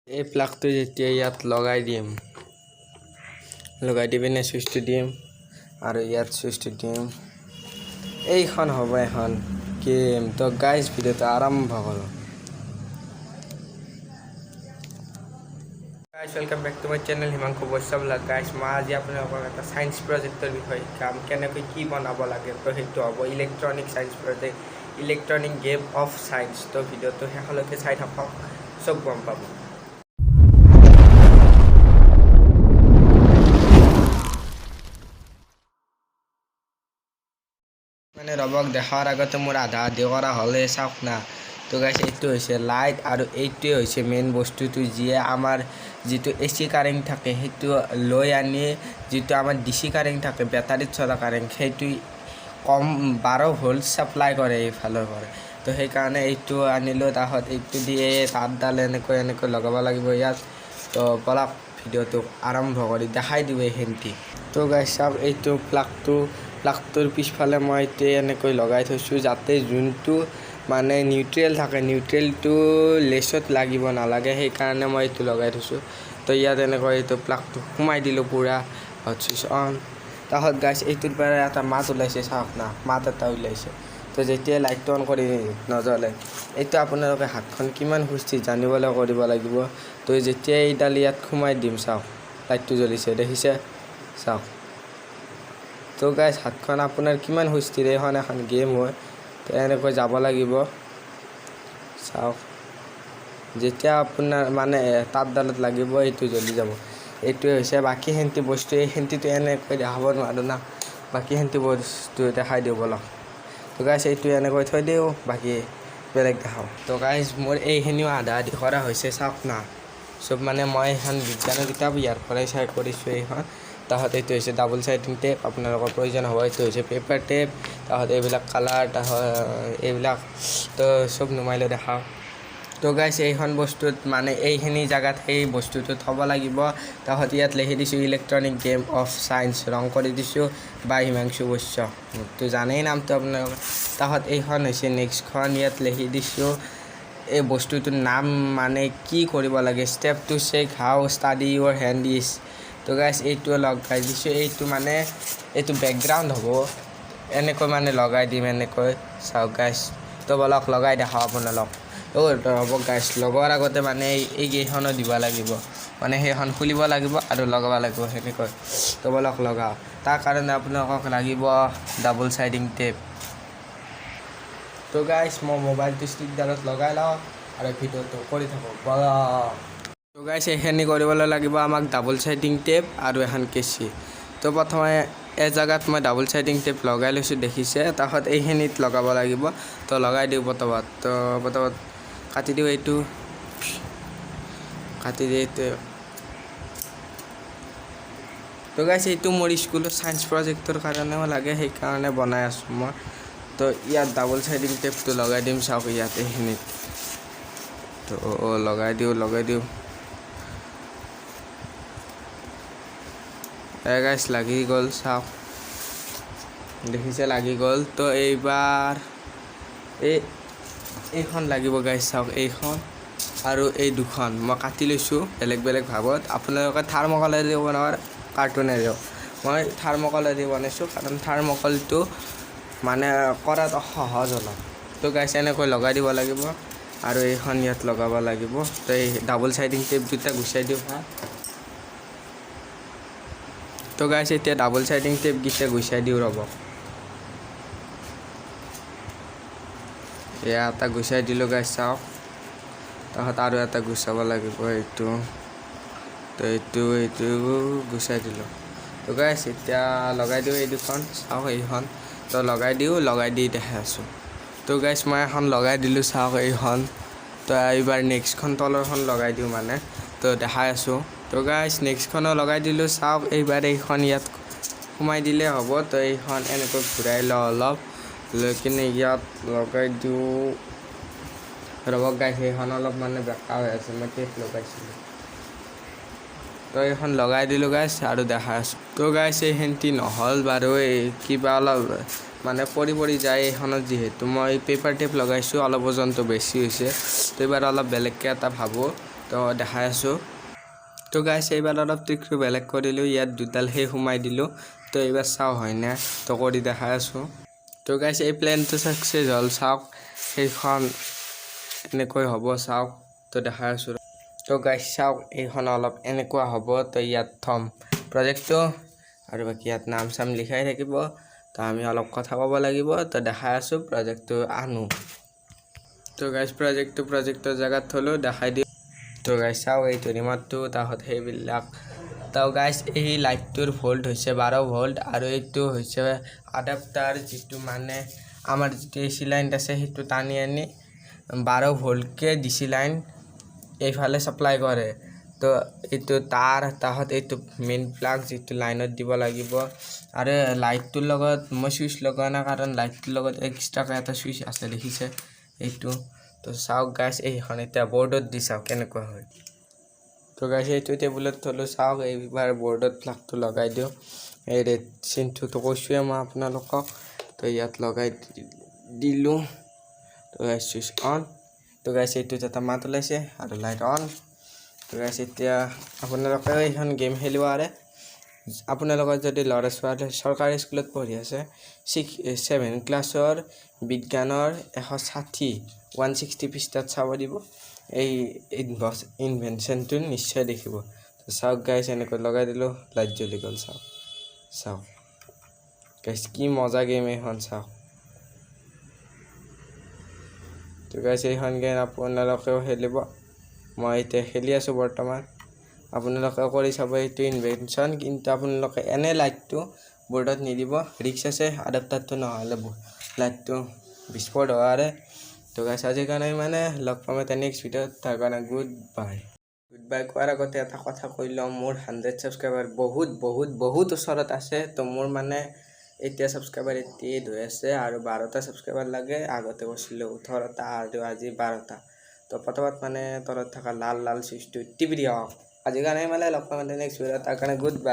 এই প্লাগটো যেতিয়া ইয়াত লগাই দিম লগাই দি পিনে চুইচটো দিম আৰু ইয়াত চুইচটো দিম এইখন হ'ব এখন গেম তো গাইজ ভিডিঅ'টো আৰম্ভ কৰোঁ guys welcome back to my channel Himanshu Baishya vlog guys মই আজি আপোনালোকক এটা সায়েন্স প্ৰজেক্টৰ বিষয়ে কাম কেনেকৈ কি বনাব লাগে তো সেইটো হ'ব electronic science project electronic game of science তো ভিডিঅ'টো শেষলৈকে চাই থাকক চব গম পাব মানে ৰবক দেখাৰ আগতে মোৰ আধা আধি কৰা হ'লে চাওক না তো গাইজ এইটো হৈছে লাইট আৰু এইটোৱে হৈছে মেইন বস্তুটো যিয়ে আমাৰ যিটো এচি কাৰেণ্ট থাকে সেইটো লৈ আনি যিটো আমাৰ ডিচি কাৰেণ্ট থাকে বেটাৰীত চলা কাৰেণ্ট সেইটো কম 12 ভোল্ট সাপ্লাই কৰে এইফালৰ পৰা তো সেইকাৰণে এইটো আনিলোঁ তাহত এইটো দিয়ে তাঁৰডাল এনেকৈ লগাব লাগিব ইয়াত তো বলক ভিডিঅ'টো আৰম্ভ কৰি দেখাই দিব এইখিনি তো গাইজ চাওক এইটো প্লাগটোৰ পিছফালে মই এতিয়া এনেকৈ লগাই থৈছোঁ যাতে যোনটো মানে নিউট্ৰেল থাকে নিউট্ৰেলটো লেছত লাগিব নালাগে সেইকাৰণে মই এইটো লগাই থৈছোঁ তো ইয়াত এনেকৈ এইটো প্লাগটো সোমাই দিলোঁ পুৰা চুইচ অন তাহত গাইজ এইটোৰ পৰা এটা মাত ওলাইছে চাওক না মাত এটা ওলাইছে তো যেতিয়া লাইটটো অন কৰি নজ্বলে এইটো আপোনালোকে হাতখন কিমান সুস্থি জানিবলৈ কৰিব লাগিব তো যেতিয়া এইডাল ইয়াত সোমাই দিম চাওক লাইটটো জ্বলিছে দেখিছে চাওক তো গাইজ হাতখন আপোনাৰ কিমান সুস্থিৰে এখন গেম হয় তো এনেকৈ যাব লাগিব চাওক যেতিয়া আপোনাৰ মানে তাঁৰডালত লাগিব এইটো জ্বলি যাব এইটোৱে হৈছে বাকীখিনি বস্তু এইখিনিতো এনেকৈ দেখাব নোৱাৰোঁ না বাকীখিনি বস্তু দেখাই দিওঁ বলক তো গাইজ এইটো এনেকৈ থৈ দিওঁ বাকী বেলেগ দেখাওঁ তো গাইজ মোৰ এইখিনিও আধা আধি কৰা হৈছে চাওক না চব মানে মই এখন বিজ্ঞানৰ কিতাপ ইয়াৰ পৰাই চাই কৰিছোঁ এইখন তাহত এইটো হৈছে ডাবল সাইডিং টেপ আপোনালোকৰ প্ৰয়োজন হ'ব এইটো হৈছে পেপাৰ টেপ তাহত এইবিলাক কালাৰ তাহত এইবিলাক তো চব নুমাই লৈ দেখাওঁ তো গাইজ এইখন বস্তুত মানে এইখিনি জেগাত সেই বস্তুটো থ'ব লাগিব তাহত ইয়াত লিখি দিছোঁ ইলেক্ট্ৰনিক গেম অফ সায়েন্স ৰং কৰি দিছোঁ বাই হিমাংশু বৈশ্য তো জানেই নামটো আপোনালোকে তাহত এইখন হৈছে নেক্সটখন ইয়াত লিখি দিছোঁ এই বস্তুটোৰ নাম মানে কি কৰিব লাগে step to check how steady your hand is তো গাইজ এইটো লগাই দিছোঁ এইটো মানে এইটো বেকগ্ৰাউণ্ড হ'ব এনেকৈ মানে লগাই দিম এনেকৈ চাওক গাইজ তো বলক লগাই দেখাওঁ আপোনালোক হ'ব গাইজ লগোৱাৰ আগতে মানে এইকেইখনো দিব লাগিব মানে সেইখন খুলিব লাগিব আৰু লগাব লাগিব সেনেকৈ তো বলক লগাওঁ তাৰ কাৰণে আপোনালোকক লাগিব ডাবল সাইডিং টেপ তো গাইজ মই মোবাইলটো ষ্টিকডালত লগাই লওঁ আৰু ভিডিঅ'টো কৰি থাকোঁ বলক তো গাইজ এইখিনি কৰিবলৈ লাগিব আমাক ডাবল সাইডিং টেপ আৰু এখন কেঁচি তো প্ৰথমে এজেগাত মই ডাবল সাইডিং টেপ লগাই লৈছোঁ দেখিছে তাহত এইখিনিত লগাব লাগিব তো লগাই দিওঁ পটাপট তো পটাপট কাটি দিওঁ এইটো কাটি দি এইটো তো গাইজ এইটো মোৰ স্কুলৰ সায়েন্স প্ৰজেক্টৰ কাৰণেও লাগে সেইকাৰণে বনাই আছোঁ মই তো ইয়াত ডাবল সাইডিং টেপটো লগাই দিম চাওক ইয়াত এইখিনিত তো লগাই দিওঁ গাইজ লাগি গ'ল চাওক দেখিছে লাগি গ'ল তো এইবাৰ এইখন লাগিব গাইজ চাওক এইখন আৰু এই দুখন মই কাটি লৈছোঁ বেলেগ বেলেগ ভাগত আপোনালোকে থাৰ্মকলেৰে বনাব কাৰ্টুনেৰেও মই থাৰ্মকলেৰে বনাইছোঁ কাৰণ থাৰ্মকলটো মানে কৰাত সহজ অলপ তো গাইজ এনেকৈ লগাই দিব লাগিব আৰু এইখন ইয়াত লগাব লাগিব তো এই ডাবল সাইডিং টেপ দুটা গুচাই দিওঁ ভাল তো গাইজ এতিয়া ডাবল সাইডিং টেপকেইটা গুচাই দিওঁ ৰ'ব এয়া এটা গুচাই দিলোঁ গাইজ চাওক তাহত আৰু এটা গুচাব লাগিব এইটো তো এইটো গুচাই দিলোঁ তো গাইজ এতিয়া লগাই দিওঁ এই দুখন চাওক এইখন তো লগাই দি দেখাই আছোঁ তো গাইজ মই এখন লগাই দিলোঁ চাওক এইখন তো এইবাৰ নেক্সটখন তলৰখন লগাই দিওঁ মানে তো দেখাই আছোঁ তো গাইজ নেক্সটখনো লগাই দিলোঁ চাওক এইবাৰ এইখন ইয়াত সোমাই দিলে হ'ব তো এইখন এনেকৈ ঘূৰাই লওঁ অলপ লৈ কিনে ইয়াত লগাই দিওঁ ৰ'বক গাইজ সেইখন অলপ মানে বেকা হৈ আছে মই টেপ লগাইছিলোঁ তো এইখন লগাই দিলোঁ গাইজ আৰু দেখাই আছোঁ তো গাইজ এইখিনি নহ'ল বাৰু এই কিবা অলপ মানে পৰি যায় এইখনত যিহেতু মই পেপাৰ টেপ লগাইছোঁ অলপ ওজনটো বেছি হৈছে তো এইবাৰ অলপ বেলেগকৈ এটা ভাবোঁ তো দেখাই আছোঁ তো গাইছ এইবাৰ অলপ ট্ৰিকটো বেলেগ কৰিলোঁ ইয়াত দুডাল সেই সোমাই দিলোঁ তো এইবাৰ চাওঁ হয় না তো কৰি দেখাই আছোঁ তো গাইছ এই প্লেনটো ছাকচেছ হ'ল চাওক সেইখন এনেকৈ হ'ব চাওক তো দেখাই আছোঁ তো গাইছ চাওক এইখন অলপ এনেকুৱা হ'ব তো ইয়াত থম প্ৰজেক্টটো আৰু বাকী ইয়াত নাম চাম লিখাই থাকিব তো আমি অলপ কথা ক'ব লাগিব তো দেখাই আছোঁ প্ৰজেক্টটো আনো তো গাইছ প্ৰজেক্টৰ জেগাত থলোঁ দেখাই দিওঁ তো গাইছ চাওক এইটো ৰিম'টটো তাহত সেইবিলাক তো গাইছ এই লাইটটোৰ ভল্ট হৈছে 12 ভল্ট আৰু এইটো হৈছে আডাপ্টাৰ যিটো মানে আমাৰ যিটো এচি লাইন আছে সেইটো টানি আনি 12 ভল্টকে ডিচি লাইন এইফালে সাপ্লাই কৰে তো এইটো তাৰ তাহত এইটো মেইন প্লাগ যিটো লাইনত দিব লাগিব আৰু লাইটটোৰ লগত মই সুইচ লগোৱা নাই কাৰণ লাইটটোৰ লগত এক্সট্ৰাকৈ এটা সুইচ আছে দেখিছে এইটো তো চাওক গাইছ এইখন এতিয়া বৰ্ডত দি চাওক কেনেকুৱা হয় তো গাইছ এইটো টেবুলত থলোঁ চাওক এইবাৰ বৰ্ডত প্লাগটো লগাই দিওঁ এই ৰেড চিনটোতো কৈছোঁৱে মই আপোনালোকক তো ইয়াত লগাই দিলোঁ তো গাইছ সুইচ অন তো গাইছ এইটোত এটা মাত ওলাইছে আৰু লাইট অন তো গাইছ এতিয়া আপোনালোকে এইখন গেম খেলিব পাৰে আপোনালোকৰ যদি ল'ৰা ছোৱালী চৰকাৰী স্কুলত পঢ়ি আছে 7 ক্লাছৰ বিজ্ঞানৰ 160 পৃষ্ঠাত চাব দিব এই ইনভেনশ্যনটো নিশ্চয় দেখিব তো চাওক গাইছ এনেকৈ লগাই দিলোঁ লাইট জ্বলি গ'ল চাওক গাইছ কি মজা গেম এইখন চাওক তো গাইছ এইখন গেম আপোনালোকেও খেলিব মই এতিয়া খেলি আছোঁ বৰ্তমান আপোনালোকে কৰি চাব এইটো ইনভেনশ্যন কিন্তু আপোনালোকে এনে লাইটটো বৰ্ডত নিদিব ৰিক্স আছে আডাপ্টাৰটো নহ'লে লাইটটো বিস্ফোট হোৱাৰে তো গাইছ আজিৰ কাৰণে মানে লগ পাম এটা নেক্সট ভিডিঅ'ত তাৰ কাৰণে গুড বাই কোৱাৰ আগতে এটা কথা কৈ লওঁ মোৰ 100 ছাবস্ক্ৰাইবাৰ বহুত ওচৰত আছে তো মোৰ মানে এতিয়া ছাবস্ক্ৰাইবাৰ 88 হৈ আছে আৰু 12টা ছাবস্ক্ৰাইবাৰ লাগে আগতে কৈছিলোঁ 18টা আৰু আজি 12টা তো পটাপট মানে তলত থকা লাল চুইচটো টিপি দিয়ক আজিৰ কাৰণে মানে লগ পাম নেক্সট ভিডিঅ'ত তাৰ কাৰণে গুড বাই